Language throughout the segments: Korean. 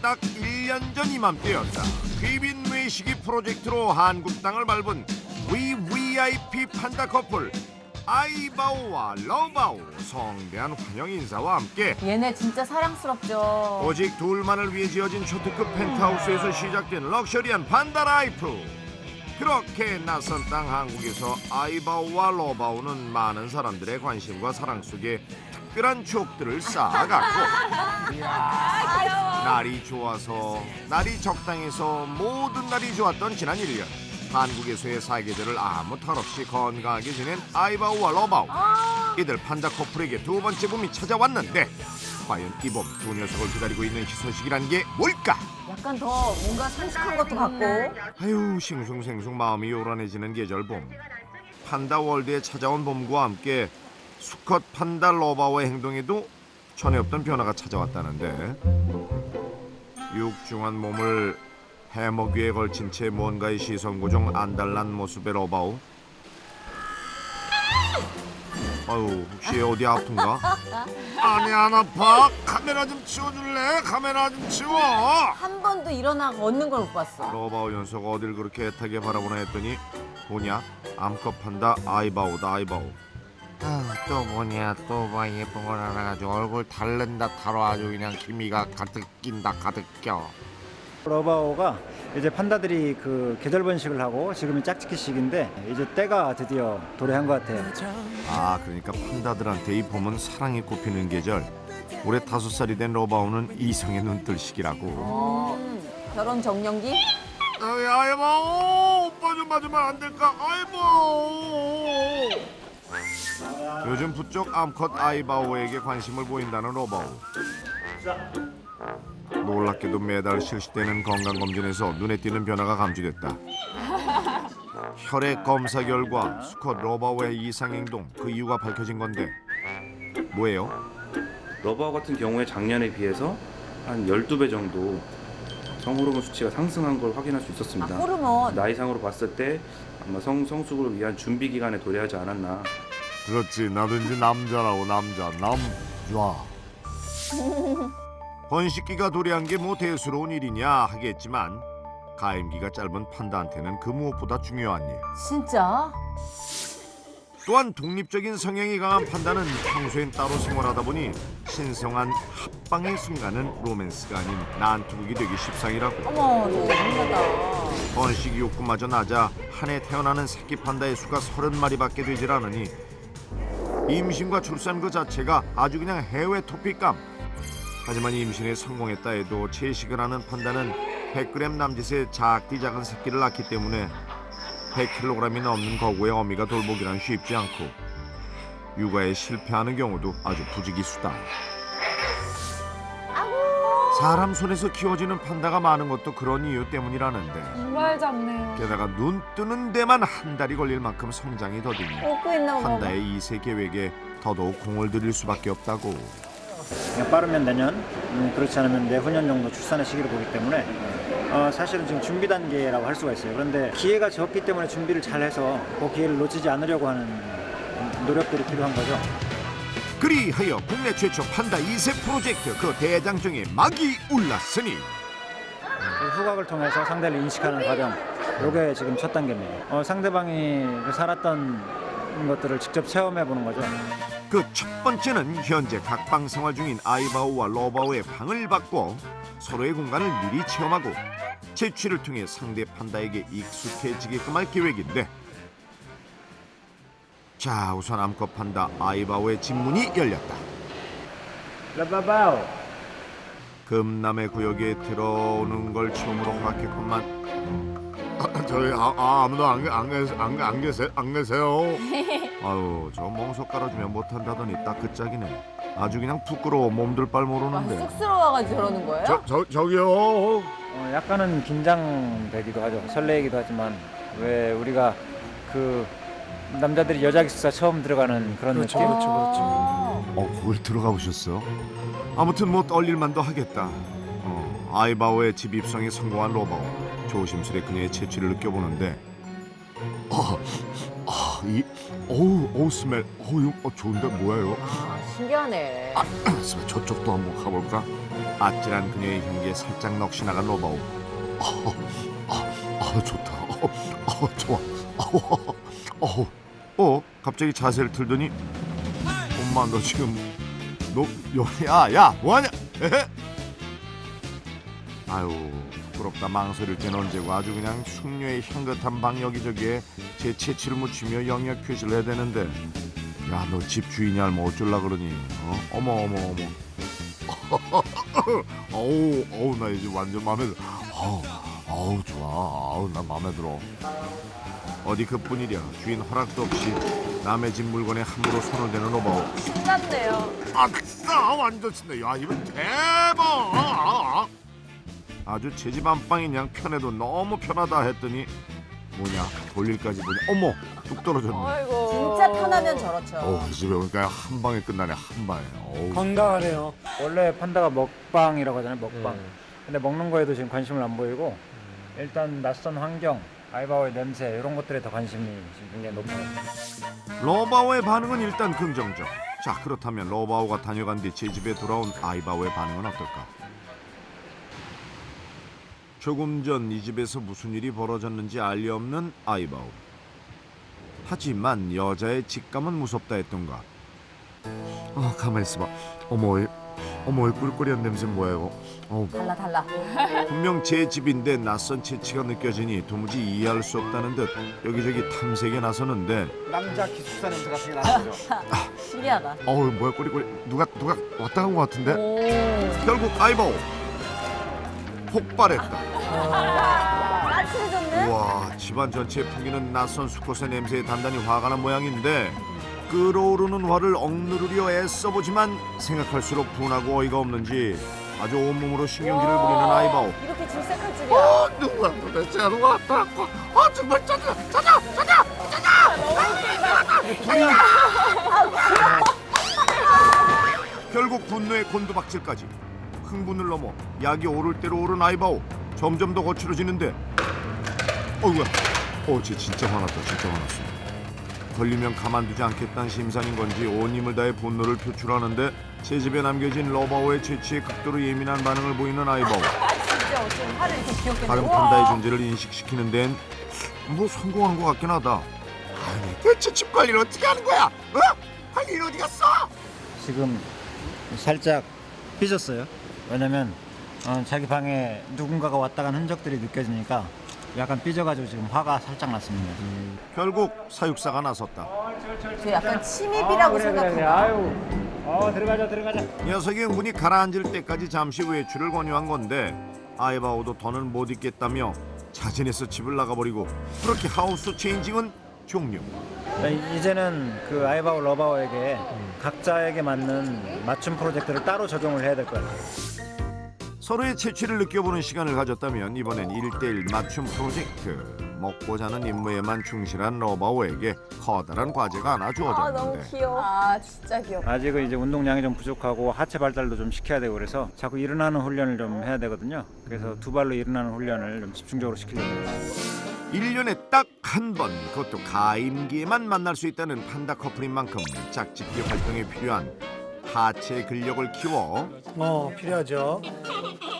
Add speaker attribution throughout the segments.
Speaker 1: 딱 1년 전 이맘때였다. 귀빈 외식이 프로젝트로 한국 땅을 밟은 VVIP 판다 커플 아이바오와 러바오. 성대한 환영 인사와 함께
Speaker 2: 얘네 진짜 사랑스럽죠.
Speaker 1: 오직 둘만을 위해 지어진 초특급 펜트하우스에서 시작된 럭셔리한 판다 라이프. 그렇게 낯선 땅 한국에서 아이바오와 러바오는 많은 사람들의 관심과 사랑 속에 특별한 추억들을 쌓아갔고 날이 좋아서 날이 적당해서 모든 날이 좋았던 지난 1년 한국에서의 사계절을 아무 탈 없이 건강하게 지낸 아이바오와 러바오. 이들 판다 커플에게 두 번째 봄이 찾아왔는데 과연 이 봄 두 녀석을 기다리고 있는 희소식이란 게 뭘까?
Speaker 2: 약간 더 뭔가 상식한 것도 같고.
Speaker 1: 아유, 싱숭생숭 마음이 요란해지는 계절 봄. 판다 월드에 찾아온 봄과 함께 수컷 판다 러바오의 행동에도 전에 없던 변화가 찾아왔다는데 육중한 몸을 해먹 위에 걸친 채 뭔가의 시선 고정 안달난 모습의 러바오. 아유, 혹시 어디 아픈가? 아니 안 아파. 카메라 좀 치워줄래? 카메라 좀 치워.
Speaker 2: 한 번도 일어나 걷는 걸 못 봤어.
Speaker 1: 러바오 녀석 어딜 그렇게 애타게 바라보나 했더니 뭐냐? 암컷 판다 아이바오다 아이바오. 또 뭐냐 또 봐 예쁜 걸 알아가지고 얼굴 달른다 타로 아주 그냥 기미가 가득 낀다 가득 껴.
Speaker 3: 러바오가 이제 판다들이 그 계절 번식을 하고 지금이 짝짓기 시기인데 이제 때가 드디어 도래한 것 같아요.
Speaker 1: 아 그러니까 판다들한테 이 봄은 사랑이 꽃피는 계절. 올해 5살이 된 러바오는 이성의 눈뜰 시기라고.
Speaker 2: 결혼 정년기?
Speaker 1: 아이바오 오빠 좀 봐주면 안 될까? 아이바오. 요즘 부쩍 암컷 아이바오에게 관심을 보인다는 러바오. 놀랍게도 매달 실시되는 건강검진에서 눈에 띄는 변화가 감지됐다. 혈액 검사 결과 수컷 러바오의 이상행동, 그 이유가 밝혀진 건데 뭐예요?
Speaker 4: 러바오 같은 경우에 작년에 비해서 한 12배 정도 성호르몬 수치가 상승한 걸 확인할 수 있었습니다.
Speaker 2: 호르몬.
Speaker 4: 나이상으로 봤을 때 아마 성숙을 위한 준비 기간에 도래하지 않았나.
Speaker 1: 그렇지, 나도 이제 남자라고. 남자. 번식기가 도래한 게 뭐 대수로운 일이냐 하겠지만 가임기가 짧은 판다한테는 그 무엇보다 중요한 일.
Speaker 2: 진짜?
Speaker 1: 또한 독립적인 성향이 강한 판다는 평소엔 따로 생활하다 보니 신성한 합방의 순간은 로맨스가 아닌 난투극이 되기 십상이라고.
Speaker 2: 어머, 너무 예쁘다.
Speaker 1: 번식 욕구마저 낮아 한 해 태어나는 새끼 판다의 수가 30마리밖에 되질 않으니 임신과 출산 그 자체가 아주 그냥 해외 토픽감. 하지만 임신에 성공했다 해도 채식을 하는 판다는 100g 남짓의 작디 작은 새끼를 낳기 때문에 100kg이 넘는 거구의 어미가 돌보기란 쉽지 않고 육아에 실패하는 경우도 아주 부지기수다. 사람 손에서 키워지는 판다가 많은 것도 그런 이유 때문이라는데
Speaker 5: 정말 작네요.
Speaker 1: 게다가 눈 뜨는 데만 한 달이 걸릴 만큼 성장이 더디니
Speaker 2: 웃고 있나 봐.
Speaker 1: 판다의 이세 계획에 더더욱 공을 들일 수밖에 없다고.
Speaker 3: 그냥 빠르면 내년, 그렇지 않으면 내후년 정도 출산의 시기를 보기 때문에 사실은 지금 준비 단계라고 할 수가 있어요. 그런데 기회가 적기 때문에 준비를 잘해서 그 기회를 놓치지 않으려고 하는 노력들이 필요한 거죠.
Speaker 1: 그리하여 국내 최초 판다 2세 프로젝트 그 대장정에 막이 올랐으니
Speaker 3: 그 후각을 통해서 상대를 인식하는 과정, 이게 지금 첫 단계입니다. 상대방이 그 살았던 것들을 직접 체험해 보는 거죠.
Speaker 1: 그 첫 번째는 현재 각방 생활 중인 아이바오와 러바오의 방을 바꿔 서로의 공간을 미리 체험하고 채취를 통해 상대 판다에게 익숙해지게끔 할 계획인데 자 우선 암컷 판다 아이바오의 집 문이 열렸다.
Speaker 3: 러바바오.
Speaker 1: 금남의 구역에 들어오는 걸 처음으로 허락했건만 저희 아무도 안 계세요. 아유 저 멍석 깔아주면 못한다더니 딱 그 짝이네. 아주 그냥 부끄러워 몸둘 바를 모르는데.
Speaker 2: 쑥스러워가지고 저러는 거예요?
Speaker 1: 저기요.
Speaker 3: 약간은 긴장되기도 하죠. 설레이기도 하지만 왜 우리가 그 남자들이 여자 기숙사 처음 들어가는 그런 느낌?
Speaker 1: 거길 들어가 보셨어? 아무튼 뭐 떨릴만도 하겠다. 아이바오의 집 입성에 성공한 러바오. 조심스레 그녀의 채취를 느껴보는데 어우 스멜. 이거 좋은데 뭐예요?
Speaker 2: 신기하네.
Speaker 1: 스멜 저쪽도 한번 가볼까? 아찔한 그녀의 향기에 살짝 넋이 나간 로바오. 좋다. 좋아. 갑자기 자세를 틀더니 엄마 너 지금 야 뭐하냐? 에헤? 아유 부끄럽다. 망설일 땐 언제고 아주 그냥 숙녀의 향긋한 방 여기저기에 제 채취를 묻히며 영역 표시를 해야 되는데 야 너 집 주인이 알면 어쩔라 그러니 어머 어우 나 이제 완전 마음에 들어. 어우 좋아. 나 마음에 들어. 어디 그뿐이랴. 주인 허락도 없이 남의 집 물건에 함부로 손을 대는 로바오.
Speaker 2: 신났네요.
Speaker 1: 완전 신나. 야 이건 대박. 아주 제 집 안방이 그냥 편해도 너무 편하다 했더니 뭐냐 볼일까지 보니 어머 뚝 떨어졌네.
Speaker 2: 아이고. 진짜 편하면 저렇죠.
Speaker 1: 집에 오니까 한 방에 끝나네. 한 방에.
Speaker 5: 건강하네요.
Speaker 3: 원래 판다가 먹방이라고 하잖아요. 먹방. 근데 먹는 거에도 지금 관심을 안 보이고 일단 낯선 환경, 아이바오의 냄새 이런 것들에 더 관심이 지금 굉장히 높아요.
Speaker 1: 로바오의 반응은 일단 긍정적. 자 그렇다면 로바오가 다녀간 뒤 제 집에 돌아온 아이바오의 반응은 어떨까? 조금 전 이 집에서 무슨 일이 벌어졌는지 알 리 없는 아이바오. 하지만 여자의 직감은 무섭다 했던가. 가만히 있어봐. 어머 이 꿀꿀이한 냄새 뭐야 이거.
Speaker 2: 달라.
Speaker 1: 분명 제 집인데 낯선 채취가 느껴지니 도무지 이해할 수 없다는 듯 여기저기 탐색에 나서는데
Speaker 5: 남자 기숙사 냄새 같은 게 나죠.
Speaker 2: 신기하다.
Speaker 1: 뭐야 꼬리꼬리 누가 왔다 간 것 같은데.
Speaker 2: 오.
Speaker 1: 결국 아이바오 폭발했다.
Speaker 2: 까칠해졌네.
Speaker 1: 우와 집안 전체에 풍기는 낯선 수컷의 냄새에 단단히 화가 난 모양인데 끓어오르는 화를 억누르려 애써보지만 생각할수록 분하고 어이가 없는지 아주 온몸으로 신경질을 부리는 아이바오.
Speaker 2: 이렇게 질색할 줄이야.
Speaker 1: 누가 도대체 누가 왔다 갔고 정말 짜증나. 결국 분노의 곤두박질까지. 흥분을 넘어 약이 오를 대로 오른 아이바오. 점점 더 거칠어지는데 어이구야. 쟤 진짜 화났어. 걸리면 가만두지 않겠다는 심산인 건지 온 힘을 다해 분노를 표출하는데 제 집에 남겨진 로바오의 채취에 극도로 예민한 반응을 보이는 아이바오.
Speaker 2: 진짜 어쩜 화를 이렇게 귀엽게
Speaker 1: 다른
Speaker 2: 내고.
Speaker 1: 판다의 존재를 인식시키는 데는 뭐 성공한 것 같긴 하다. 대체 집 관리를 어떻게 하는 거야? 관리는 어디 갔어?
Speaker 3: 지금 살짝 삐졌어요. 왜냐면 자기 방에 누군가가 왔다 간 흔적들이 느껴지니까 약간 삐져가지고 지금 화가 살짝 났습니다.
Speaker 1: 결국 사육사가 나섰다.
Speaker 2: 저 약간 침입이라고 생각하나.
Speaker 3: 아유, 들어가자.
Speaker 1: 녀석의 흥분이 가라앉을 때까지 잠시 외출을 권유한 건데 아이바오도 더는 못 있겠다며 자진해서 집을 나가버리고 그렇게 하우스 체인징은 종료.
Speaker 3: 이제는 그 아이바오 러바오에게 각자에게 맞는 맞춤 프로젝트를 따로 적용을 해야 될 것 같아요.
Speaker 1: 서로의 채취를 느껴보는 시간을 가졌다면 이번엔 1대1 맞춤 프로젝트. 먹고 자는 임무에만 충실한 러바오에게 커다란 과제가 하나
Speaker 2: 너무
Speaker 1: 주어졌는데
Speaker 2: 귀여워. 진짜 귀엽다.
Speaker 3: 아직은 이제 운동량이 좀 부족하고 하체 발달도 좀 시켜야 되고 그래서 자꾸 일어나는 훈련을 좀 해야 되거든요. 그래서 두 발로 일어나는 훈련을 좀 집중적으로 시키려고 해요.
Speaker 1: 1년에 딱 한 번, 그것도 가임기에만 만날 수 있다는 판다 커플인 만큼 짝짓기 활동에 필요한 하체 근력을 키워
Speaker 5: 필요하죠.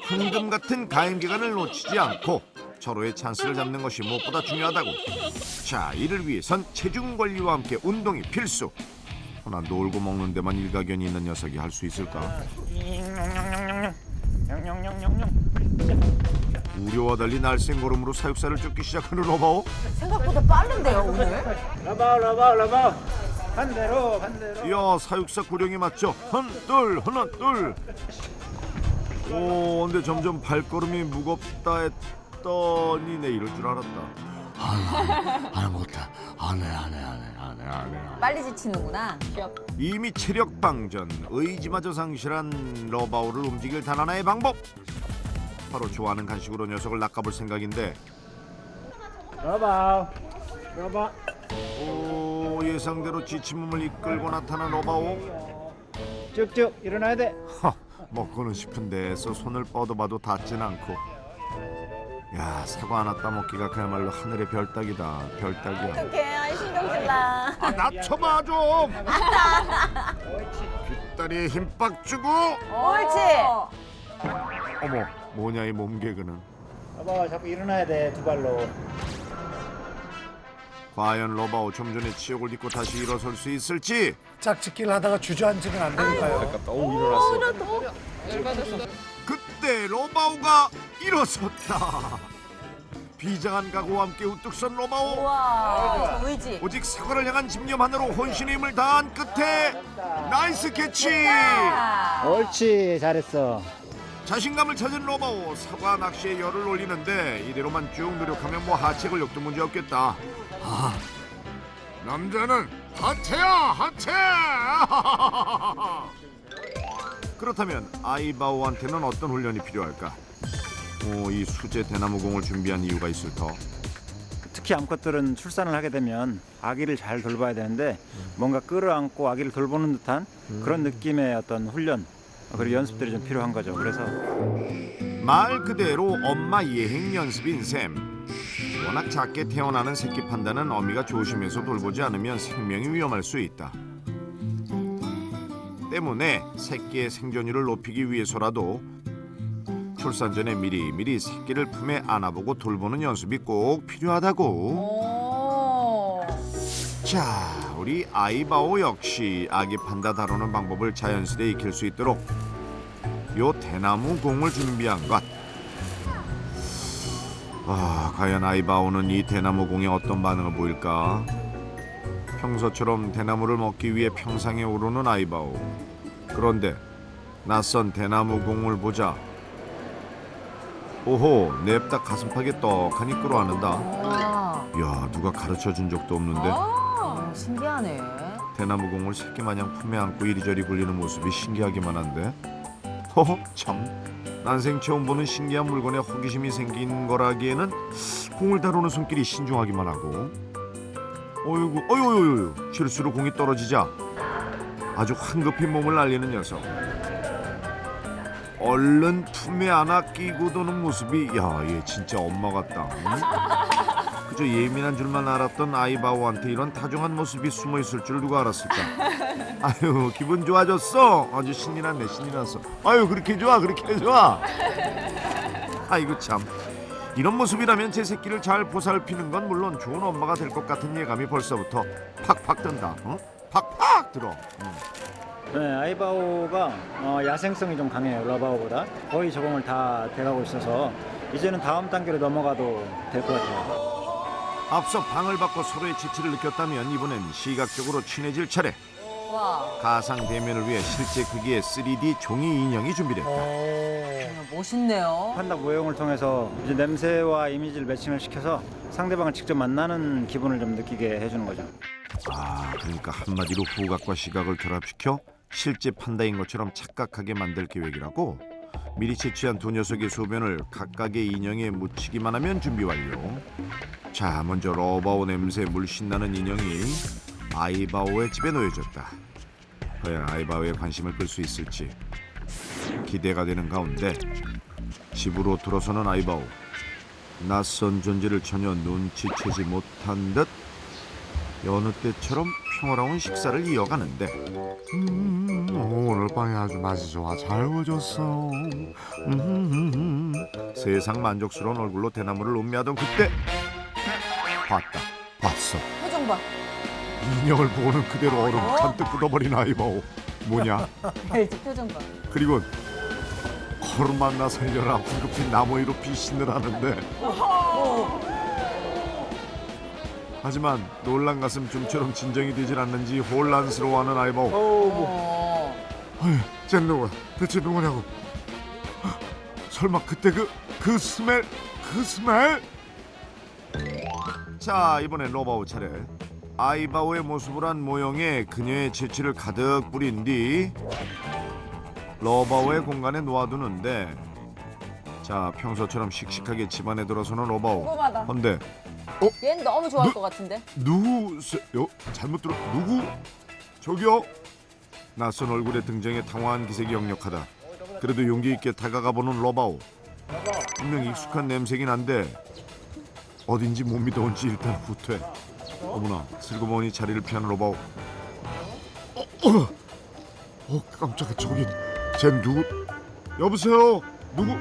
Speaker 1: 황금 같은 가임 기간을 놓치지 않고 서로의 찬스를 잡는 것이 무엇보다 중요하다고. 자, 이를 위해선 체중 관리와 함께 운동이 필수. 허나 놀고 먹는 데만 일가견이 있는 녀석이 할 수 있을까? 우려와 달리 날쌘 걸음으로 사육사를 쫓기 시작하는 로바오.
Speaker 2: 생각보다 빠른데요 오늘?
Speaker 3: 러바오 반대로
Speaker 1: 이야, 사육사 구령에 맞죠? 하나 둘. 근데 점점 발걸음이 무겁다 했더니 내 이럴 줄 알았다. 안 못해. 안 해.
Speaker 2: 빨리 지치는구나.
Speaker 1: 이미 체력 방전, 의지마저 상실한 러바오를 움직일 단 하나의 방법. 바로 좋아하는 간식으로 녀석을 낚아볼 생각인데.
Speaker 3: 러바오
Speaker 1: 예상대로 지친 몸을 이끌고 나타난 러바오.
Speaker 3: 쭉쭉 일어나야 돼.
Speaker 1: 먹고는 싶은 데에서 손을 뻗어봐도 닿진 않고. 야, 사과 하나 따먹기가 그야말로 하늘의 별따기다. 별따기야.
Speaker 2: 어떡해. 아이 신경질나.
Speaker 1: 낮춰봐 좀. 뒷다리에 힘 빡 주고.
Speaker 2: 옳지.
Speaker 1: 어머, 뭐냐 이 몸개그는.
Speaker 3: 여보, 자꾸 일어나야 돼, 두 발로.
Speaker 1: 과연 로바오 좀 전에 치욕을 딛고 다시 일어설 수 있을지.
Speaker 5: 짝짓기를 하다가 주저앉으면 안 되니까요.
Speaker 1: 그때 로바오가 일어섰다. 비장한 각오와 함께 우뚝 선 로바오.
Speaker 2: 우와, 저 의지.
Speaker 1: 오직 사과를 향한 집념 하나로 혼신의 힘을 다한 끝에 나이스 캐치.
Speaker 3: 옳지, 잘했어.
Speaker 1: 자신감을 찾은 로바오, 사과 낚시에 열을 올리는데 이대로만 쭉 노력하면 뭐 하체 근력도 문제 없겠다. 아, 남자는 하체야, 하체. 그렇다면 아이바오한테는 어떤 훈련이 필요할까? 이 수제 대나무공을 준비한 이유가 있을 터.
Speaker 3: 특히 암컷들은 출산을 하게 되면 아기를 잘 돌봐야 되는데 뭔가 끌어안고 아기를 돌보는 듯한 그런 느낌의 어떤 훈련 그리고 연습들이 좀 필요한 거죠. 그래서
Speaker 1: 말 그대로 엄마 예행 연습인 셈. 워낙 작게 태어나는 새끼 판다는 어미가 조심해서 돌보지 않으면 생명이 위험할 수 있다. 때문에 새끼의 생존율을 높이기 위해서라도 출산 전에 미리미리 새끼를 품에 안아보고 돌보는 연습이 꼭 필요하다고.
Speaker 2: 오.
Speaker 1: 자, 우리 아이바오 역시 아기 판다 다루는 방법을 자연스레 익힐 수 있도록 요 대나무 공을 준비한 것. 과연 아이바오는 이 대나무 공에 어떤 반응을 보일까? 평소처럼 대나무를 먹기 위해 평상에 오르는 아이바오. 그런데 낯선 대나무 공을 보자. 오호, 냅다 가슴팍에 떡하니 끌어안는다.
Speaker 2: 와.
Speaker 1: 야, 누가 가르쳐준 적도 없는데
Speaker 2: 신기하네.
Speaker 1: 대나무 공을 새끼 마냥 품에 안고 이리저리 굴리는 모습이 신기하기만 한데. 허허, 참. 난생 처음 보는 신기한 물건에 호기심이 생긴 거라기에는 공을 다루는 손길이 신중하기만 하고. 어이구, 실수로 공이 떨어지자 아주 황급히 몸을 날리는 녀석. 얼른 품에 안아 끼고 도는 모습이, 야, 얘 진짜 엄마 같다. 응? 그저 예민한 줄만 알았던 아이바오한테 이런 다정한 모습이 숨어 있을 줄 누가 알았을까? 아유, 기분 좋아졌어. 아주 신이 났네, 신이 났어. 아유, 그렇게 좋아, 그렇게 좋아. 아이고 참. 이런 모습이라면 제 새끼를 잘 보살피는 건 물론 좋은 엄마가 될 것 같은 예감이 벌써부터 팍팍 든다. 어? 팍팍 들어.
Speaker 3: 네, 아이바오가 야생성이 좀 강해요. 러바오보다 거의 적응을 다 돼가고 있어서 이제는 다음 단계로 넘어가도 될 것 같아요.
Speaker 1: 앞서 방을 받고 서로의 지치를 느꼈다면 이번엔 시각적으로 친해질 차례.
Speaker 2: 와.
Speaker 1: 가상 대면을 위해 실제 크기의 3D 종이 인형이 준비됐다.
Speaker 2: 멋있네요.
Speaker 3: 판다 모형을 통해서 이제 냄새와 이미지를 매칭을 시켜서 상대방을 직접 만나는 기분을 좀 느끼게 해주는 거죠.
Speaker 1: 그러니까 한마디로 후각과 시각을 결합시켜 실제 판다인 것처럼 착각하게 만들 계획이라고. 미리 채취한 두 녀석의 소변을 각각의 인형에 묻히기만 하면 준비 완료. 자, 먼저 러바오 냄새 물씬 나는 인형이 아이바오의 집에 놓여졌다. 과연 아이바오의 관심을 끌 수 있을지 기대가 되는 가운데 집으로 들어서는 아이바오. 낯선 존재를 전혀 눈치채지 못한 듯 여느 때처럼 평화로운 식사를 이어가는데 오늘 빵이 아주 맛이 좋아. 잘 구워졌어. 세상 만족스러운 얼굴로 대나무를 음미하던 그때 봤어.
Speaker 2: 표정 봐.
Speaker 1: 인형을 보고는 그대로 얼음 잔뜩 굳어버린 아이바오. 뭐냐?
Speaker 2: 알지, 표정 봐.
Speaker 1: 그리고 얼음만 나 살려라 황급히 나무 위로 비신을 하는데 하지만 놀란 가슴 좀처럼 진정이 되질 않는지 혼란스러워하는 아이바오. 쟤 누구야? 대체 누구냐고? 설마 그때 그 스멜? 자, 이번엔 로바오 차례. 아이바오의 모습을 한 모형에 그녀의 재치를 가득 뿌린 뒤 러바오의 공간에 놓아두는데, 자, 평소처럼 씩씩하게 집안에 들어서는 러바오.
Speaker 2: 궁금하다.
Speaker 1: 근데
Speaker 2: 얘는 너무 좋아할 것 같은데.
Speaker 1: 누구세요? 잘못 들어. 누구? 저기요. 낯선 얼굴의 등장에 당황한 기색이 역력하다. 그래도 용기 있게 다가가 보는 러바오. 분명 익숙한 냄새긴 한데 어딘지 못 믿어온지 일단 후퇴. 어머나, 슬그머니 자리를 피하는 러바오. 깜짝이야. 저기 쟨 누구? 여보세요? 누구?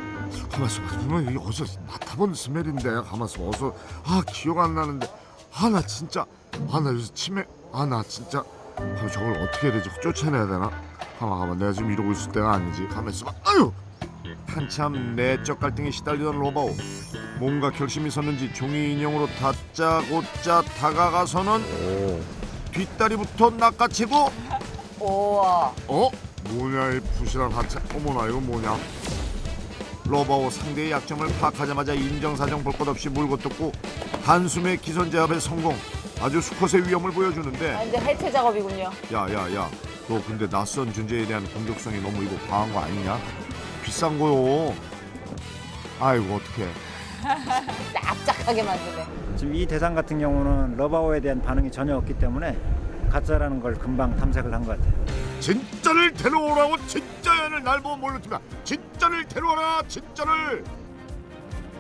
Speaker 1: 가만있어 봐. 분명히 여기 어디서 맡아본 스멜인데 가만있어 봐. 어서 기억 안 나는데 나 진짜 나 요새 치매 나 진짜 저걸 어떻게 해야 되지? 쫓아내야 되나? 가만 내가 지금 이러고 있을 때가 아니지. 가만있어 봐. 아유 한참 내적 갈등에 시달리던 로바오 뭔가 결심이 섰는지 종이 인형으로 다짜고짜 다가가서는 뒷다리부터 낚아채고
Speaker 2: 우와.
Speaker 1: 뭐냐 이 부실한 하체. 어머나 이거 뭐냐. 로바오 상대의 약점을 파악하자마자 인정사정 볼 것 없이 물고 뜯고 단숨에 기선제압에 성공. 아주 수컷의 위험을 보여주는데
Speaker 2: 완전 해체 작업이군요.
Speaker 1: 야야야 너 근데 낯선 존재에 대한 공격성이 너무 이거 과한 거 아니냐? 비싼 거요. 아이고 어떡해.
Speaker 2: 납작하게 만드네.
Speaker 3: 지금 이 대상 같은 경우는 러바오에 대한 반응이 전혀 없기 때문에 가짜라는 걸 금방 탐색을 한 것 같아요.
Speaker 1: 진짜를 데려오라고. 진짜연을 날 보고 몰랐지만 진짜를 데려와라. 진짜를.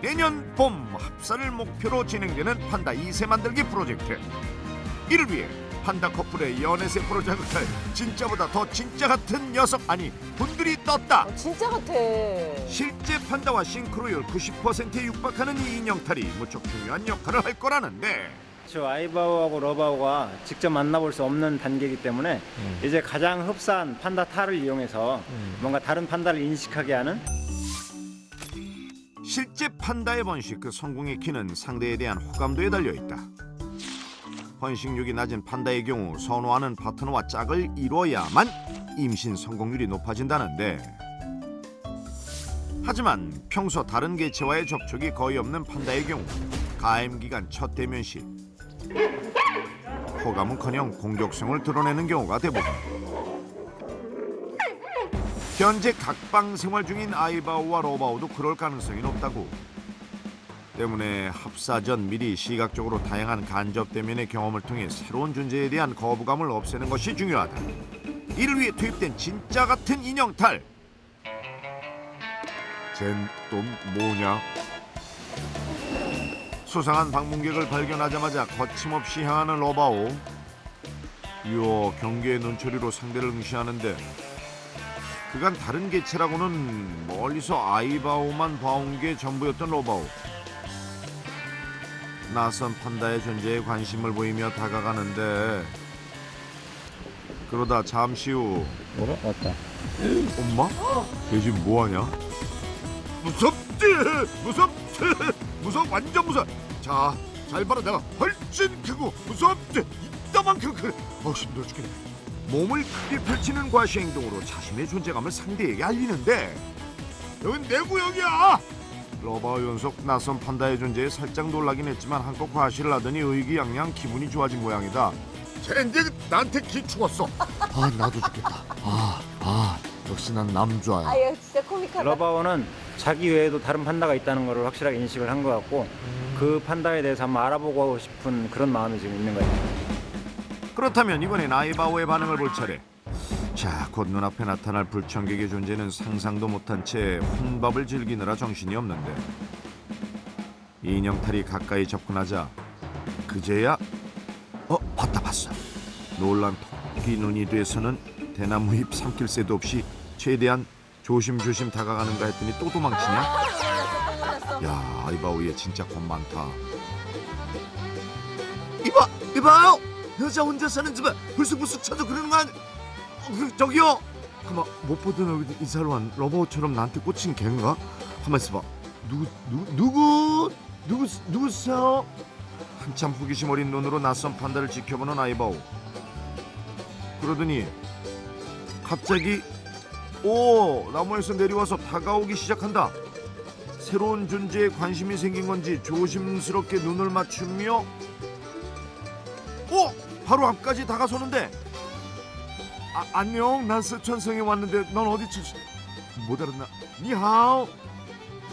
Speaker 1: 내년 봄 합사를 목표로 진행되는 판다 2세 만들기 프로젝트. 이를 위해 판다 커플의 연애세 프로젝트를 진짜보다 더 진짜 같은 녀석 아니 분들이 떴다.
Speaker 2: 진짜 같아.
Speaker 1: 실제 판다와 싱크로율 90%에 육박하는 이 인형탈이 무척 중요한 역할을 할 거라는데
Speaker 3: 저 아이바오하고 러바오가 직접 만나볼 수 없는 단계이기 때문에 이제 가장 흡사한 판다 탈을 이용해서 뭔가 다른 판다를 인식하게 하는
Speaker 1: 실제 판다의 번식 그 성공의 키는 상대에 대한 호감도에 달려있다. 번식력이 낮은 판다의 경우 선호하는 파트너와 짝을 이뤄야만 임신 성공률이 높아진다는데 하지만 평소 다른 개체와의 접촉이 거의 없는 판다의 경우 가임기간 첫 대면 시 호감은커녕 공격성을 드러내는 경우가 대부분. 현재 각방 생활 중인 아이바오와 로바오도 그럴 가능성이 높다고. 때문에 합사 전 미리 시각적으로 다양한 간접 대면의 경험을 통해 새로운 존재에 대한 거부감을 없애는 것이 중요하다. 이를 위해 투입된 진짜 같은 인형탈. 쟨 또 뭐냐? 수상한 방문객을 발견하자마자 거침없이 향하는 로바오. 이어 경계의 눈초리로 상대를 응시하는데 그간 다른 개체라고는 멀리서 아이바오만 봐온 게 전부였던 로바오. 낯선 판다의 존재에 관심을 보이며 다가가는데 그러다 잠시 후
Speaker 3: 왔다.
Speaker 1: 엄마? 걔 지금 뭐하냐? 무섭지? 무섭지? 완전 무서워. 자, 잘 봐라. 내가 훨씬 크고 무섭지? 이따만큼 그래. 힘들어 죽겠네. 몸을 크게 펼치는 과시 행동으로 자신의 존재감을 상대에게 알리는데 여긴 내 구역이야. 러바오 연속 낯선 판다의 존재에 살짝 놀라긴 했지만 한껏 과시를 하더니 의기양양 기분이 좋아진 모양이다. 쟤 이제 나한테 기 죽었어. 나도 죽겠다. 역시 난 남자야.
Speaker 2: 아, 얘 진짜 코믹하다.
Speaker 3: 러바오는 자기 외에도 다른 판다가 있다는 것을 확실하게 인식을 한 것 같고 그 판다에 대해서 한번 알아보고 싶은 그런 마음이 지금 있는 것 같아요.
Speaker 1: 그렇다면 이번엔 아이바오의 반응을 볼 차례. 자, 곧 눈앞에 나타날 불청객의 존재는 상상도 못한 채 혼밥을 즐기느라 정신이 없는데 이 인형탈이 가까이 접근하자 그제야 봤어. 놀란 토끼 눈이 돼서는 대나무 잎 삼킬 새도 없이 최대한 조심조심 다가가는가 했더니 또 도망치냐? 야, 아이바오 얘 진짜 겁 많다. 이봐요! 여자 혼자 사는 집에 불쑥불쑥 찾아 그러는 거 아니... 저기요! 가만 못 보던 얼굴 인사로 한 러버처럼 나한테 꽂힌 걔인가? 가만 있어봐. 누구세요? 한참 호기심 어린 눈으로 낯선 판다를 지켜보는 아이바오. 그러더니 갑자기 나무에서 내려와서 다가오기 시작한다. 새로운 존재에 관심이 생긴 건지 조심스럽게 눈을 맞추며 바로 앞까지 다가서는데 안녕, 난 스촨성에 왔는데 넌 어디 못 알았나? 니하오.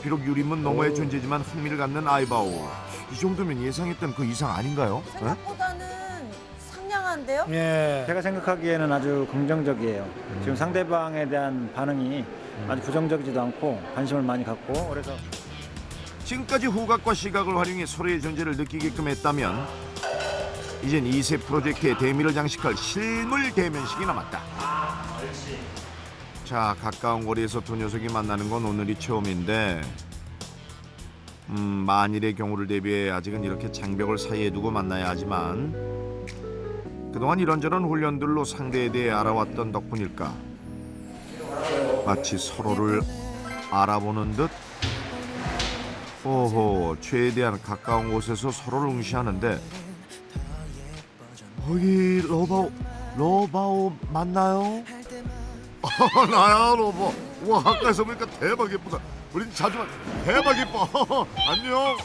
Speaker 1: 비록 유림은 너머의 존재지만 흥미를 갖는 아이바오. 이 정도면 예상했던 그 이상 아닌가요?
Speaker 2: 생각보다는 상냥한데요?
Speaker 5: 예.
Speaker 3: 제가 생각하기에는 아주 긍정적이에요. 지금 상대방에 대한 반응이 아주 부정적이지도 않고 관심을 많이 갖고 그래서
Speaker 1: 지금까지 후각과 시각을 활용해 서로의 존재를 느끼게끔 했다면 이젠 2세 프로젝트의 대미를 장식할 실물 대면식이 남았다. 자, 가까운 거리에서 두 녀석이 만나는 건 오늘이 처음인데 만일의 경우를 대비해 아직은 이렇게 장벽을 사이에 두고 만나야 하지만 그동안 이런저런 훈련들로 상대에 대해 알아왔던 덕분일까 마치 서로를 알아보는 듯 오호 최대한 가까운 곳에서 서로를 응시하는데 거기 러바오 맞나요? 나야 러바. 와 가까이서 보니까 대박 예쁘다. 우린 자주 대박 예뻐. 안녕.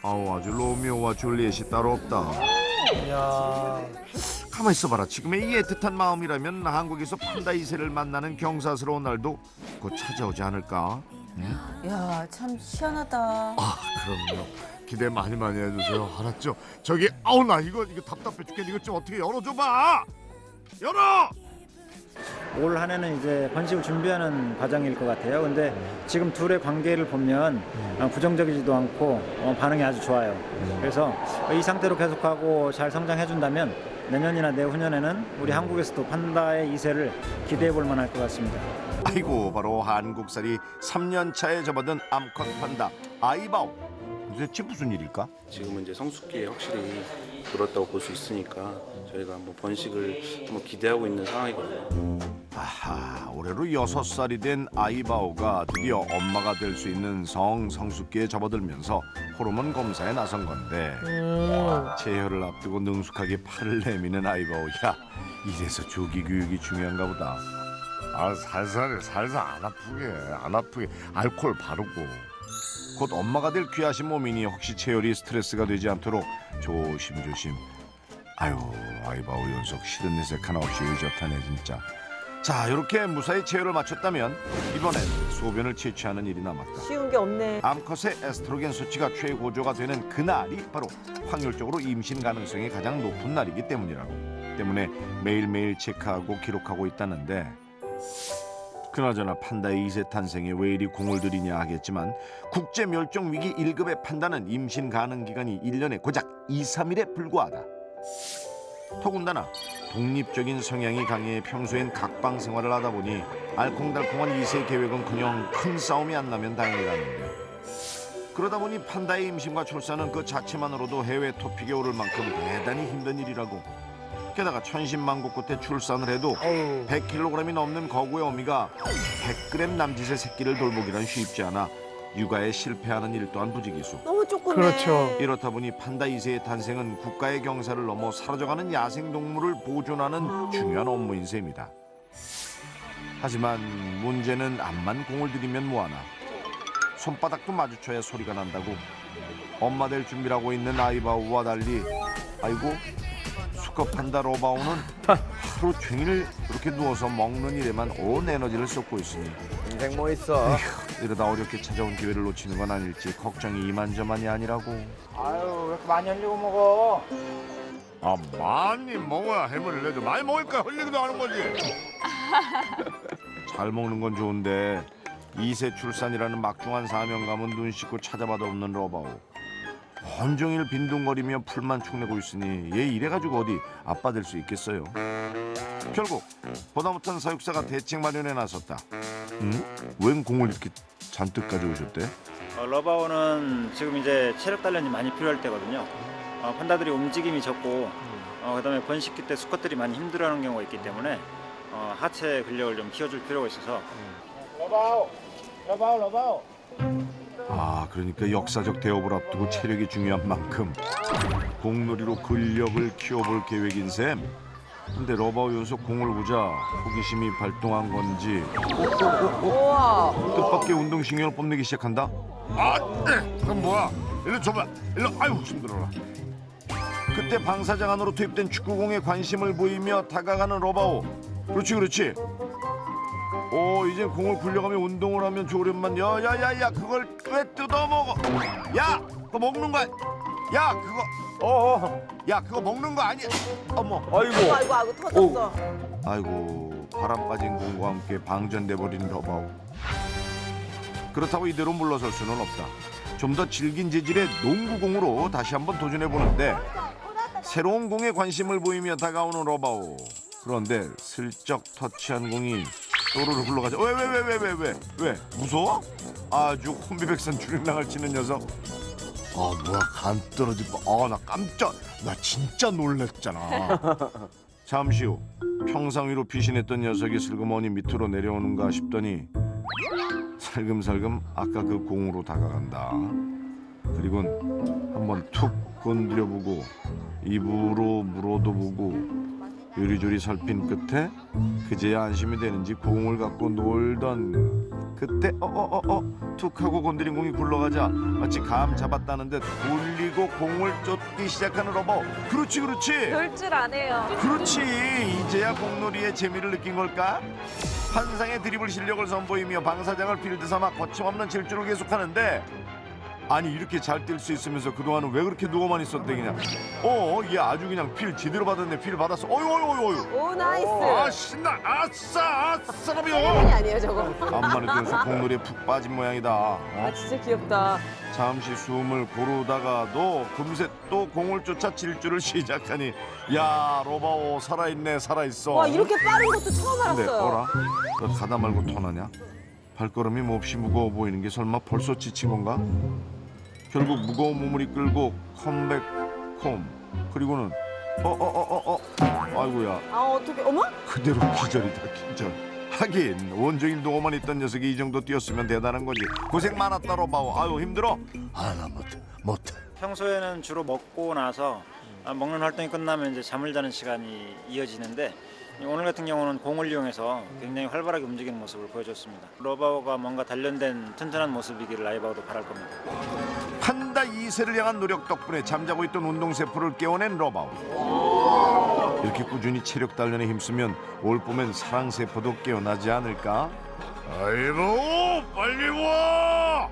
Speaker 1: 아우 아주 로미오와 줄리엣이 따로 없다.
Speaker 5: 이야.
Speaker 1: 가만 있어봐라. 지금의 이 애틋한 마음이라면 한국에서 판다 2세를 만나는 경사스러운 날도 곧 찾아오지 않을까? 응?
Speaker 2: 야, 참 희한하다.
Speaker 1: 아 그럼요. 기대 많이 해주세요. 알았죠? 저기 아우 나 이거 답답해 죽겠네. 이거 좀 어떻게 열어줘봐. 열어.
Speaker 3: 올 한 해는 이제 번식을 준비하는 과정일 것 같아요. 근데 지금 둘의 관계를 보면 부정적이지도 않고 반응이 아주 좋아요. 그래서 이 상태로 계속하고 잘 성장해준다면 내년이나 내후년에는 우리 한국에서도 판다의 2세를 기대해 볼 만할 것 같습니다.
Speaker 1: 아이고 바로 한국살이 3년 차에 접어든 암컷 판다 아이바오. 도대체 무슨 일일까?
Speaker 4: 지금은 이제 성숙기에 확실히 들었다고 볼 수 있으니까 저희가 한번 번식을 한번 기대하고 있는 상황이거든요.
Speaker 1: 아하, 올해로 6살이 된 아이바오가 드디어 엄마가 될 수 있는 성숙기에 접어들면서 호르몬 검사에 나선 건데 체혈을 앞두고 능숙하게 팔을 내미는 아이바오. 야, 이래서 조기 교육이 중요한가 보다. 아, 살살 안 아프게 알코올 바르고. 곧 엄마가 될 귀하신 몸이니 혹시 체열이 스트레스가 되지 않도록 조심조심. 아유 아이바오 연속 싫은 내색 하나 없이 의젓하네 진짜. 자 이렇게 무사히 체열을 마쳤다면 이번엔 소변을 채취하는 일이 남았다.
Speaker 2: 쉬운 게 없네.
Speaker 1: 암컷의 에스트로겐 수치가 최고조가 되는 그날이 바로 확률적으로 임신 가능성이 가장 높은 날이기 때문에 매일매일 체크하고 기록하고 있다는데 그나저나 판다의 2세 탄생에 왜 이리 공을 들이냐 하겠지만 국제멸종위기 1급의 판다는 임신 가능 기간이 1년에 고작 2-3일에 불과하다. 더군다나 독립적인 성향이 강해 평소엔 각방 생활을 하다 보니 알콩달콩한 2세 계획은커녕 큰 싸움이 안 나면 다행이라는데 그러다 보니 판다의 임신과 출산은 그 자체만으로도 해외 토픽에 오를 만큼 대단히 힘든 일이라고. 게다가 천신만고 끝에 출산을 해도 100kg이 넘는 거구의 어미가 100g 남짓의 새끼를 돌보기란 쉽지 않아 육아에 실패하는 일 또한 부지기수.
Speaker 2: 너무 조그매.
Speaker 5: 그렇죠.
Speaker 1: 이렇다 보니 판다 2세의 탄생은 국가의 경사를 넘어 사라져가는 야생동물을 보존하는 중요한 업무인 셈이다. 하지만 문제는 암만 공을 들이면 뭐하나. 손바닥도 마주쳐야 소리가 난다고. 엄마 될 준비를 하고 있는 아이바오와 달리 아이고 수컷 판다 러바오는 하루 종일 이렇게 누워서 먹는 일에만 온 에너지를 쏟고 있으니
Speaker 6: 인생 뭐 있어?
Speaker 1: 이러다 어렵게 찾아온 기회를 놓치는 건 아닐지 걱정이 이만저만이 아니라고.
Speaker 3: 아유 왜 이렇게 많이 흘리고 먹어?
Speaker 1: 아 많이 먹어야 해물을 내도 많이 먹으니까 흘리기도 하는 거지. 잘 먹는 건 좋은데 2세 출산이라는 막중한 사명감은 눈 씻고 찾아봐도 없는 러바오. 온종일 빈둥거리며 풀만 축내고 있으니 얘 이래가지고 어디 아빠 될 수 있겠어요. 결국 보다 못한 사육사가 대책 마련에 나섰다. 웬 공을 이렇게 잔뜩 가져오셨대?
Speaker 3: 러바오는 지금 이제 체력 단련이 많이 필요할 때거든요. 판다들이 움직임이 적고 그다음에 번식기 때 수컷들이 많이 힘들어하는 경우가 있기 때문에 하체 근력을 좀 키워줄 필요가 있어서 러바오
Speaker 1: 아 그러니까 역사적 대업을 앞두고 체력이 중요한 만큼 공놀이로 근력을 키워볼 계획인 셈. 근데 러바오 연속 공을 보자 호기심이 발동한 건지
Speaker 2: 우와.
Speaker 1: 뜻밖의 운동신경을 뽐내기 시작한다. 아, 그럼 뭐야? 일로 줘봐. 일로. 아유 힘들어라. 그때 방사장 안으로 투입된 축구공에 관심을 보이며 다가가는 러바오. 그렇지. 이제 공을 굴려가며 운동을 하면 좋으련만. 야야야야 그걸 왜 뜯어먹어? 야 그거 먹는 거야. 야 그거 야 그거 먹는 거 아니야. 어머.
Speaker 2: 아이고 터졌어.
Speaker 1: 아이고 바람 빠진 공과 함께 방전돼 버린 러바오. 그렇다고 이대로 물러설 수는 없다. 좀 더 질긴 재질의 농구공으로 다시 한번 도전해 보는데 새로운 공에 관심을 보이며 다가오는 러바오. 그런데 슬쩍 터치한 공이 또르르 굴러가자. 왜? 무서워? 아주 혼비백산 주랭랑을 치는 녀석. 아 뭐야 간 떨어질 뻔. 나 진짜 놀랬잖아. 잠시 후 평상 위로 피신했던 녀석이 슬그머니 밑으로 내려오는가 싶더니 살금살금 아까 그 공으로 다가간다. 그리곤 한번 툭 건드려보고 입으로 물어도보고 요리조리 살핀 끝에 그제야 안심이 되는지 공을 갖고 놀던 그때 툭 하고 건드린 공이 굴러가자 마치 감 잡았다는 듯 돌리고 공을 쫓기 시작하는 러버. 그렇지
Speaker 2: 별 줄 안 해요.
Speaker 1: 그렇지. 이제야 공놀이의 재미를 느낀 걸까? 환상의 드리블 실력을 선보이며 방사장을 필드 삼아 거침없는 질주를 계속하는데 아니 이렇게 잘 뛸 수 있으면서 그동안은 왜 그렇게 누워만 있었대 그냥. 얘 아주 그냥 필 제대로 받았네. 필 받았어. 어유.
Speaker 2: 오 나이스.
Speaker 1: 아 신나. 아싸
Speaker 2: 이
Speaker 1: 라비오.
Speaker 2: 아니에요 저거.
Speaker 1: 간만에 뛰어서 공놀이에 푹 빠진 모양이다.
Speaker 2: 아 진짜 귀엽다.
Speaker 1: 잠시 숨을 고르다가도 금세 또 공을 쫓아 질주를 시작하니 야 로바오 살아있어.
Speaker 2: 와 이렇게 빠른 것도 처음
Speaker 1: 근데
Speaker 2: 알았어요.
Speaker 1: 어라? 너 가다 말고 토나냐? 발걸음이 몹시 무거워 보이는 게 설마 벌써 지친 건가? 결국 무거운 몸을 이끌고 컴백홈. 그리고는 아이고야
Speaker 2: 아 어떻게 어머?
Speaker 1: 그대로 기절이다 기절. 하긴 온종일 누워만 있던 녀석이 이 정도 뛰었으면 대단한 거지. 고생 많았다 로바오. 아유 힘들어? 아 나 못해.
Speaker 3: 평소에는 주로 먹고 나서 먹는 활동이 끝나면 이제 잠을 자는 시간이 이어지는데 오늘 같은 경우는 공을 이용해서 굉장히 활발하게 움직이는 모습을 보여줬습니다. 러바오가 뭔가 단련된 튼튼한 모습이기를 라이바오도 바랄 겁니다.
Speaker 1: 판다 2세를 향한 노력 덕분에 잠자고 있던 운동세포를 깨워낸 러바오. 이렇게 꾸준히 체력 단련에 힘쓰면 올 봄엔 사랑세포도 깨어나지 않을까? 아이고 빨리 와!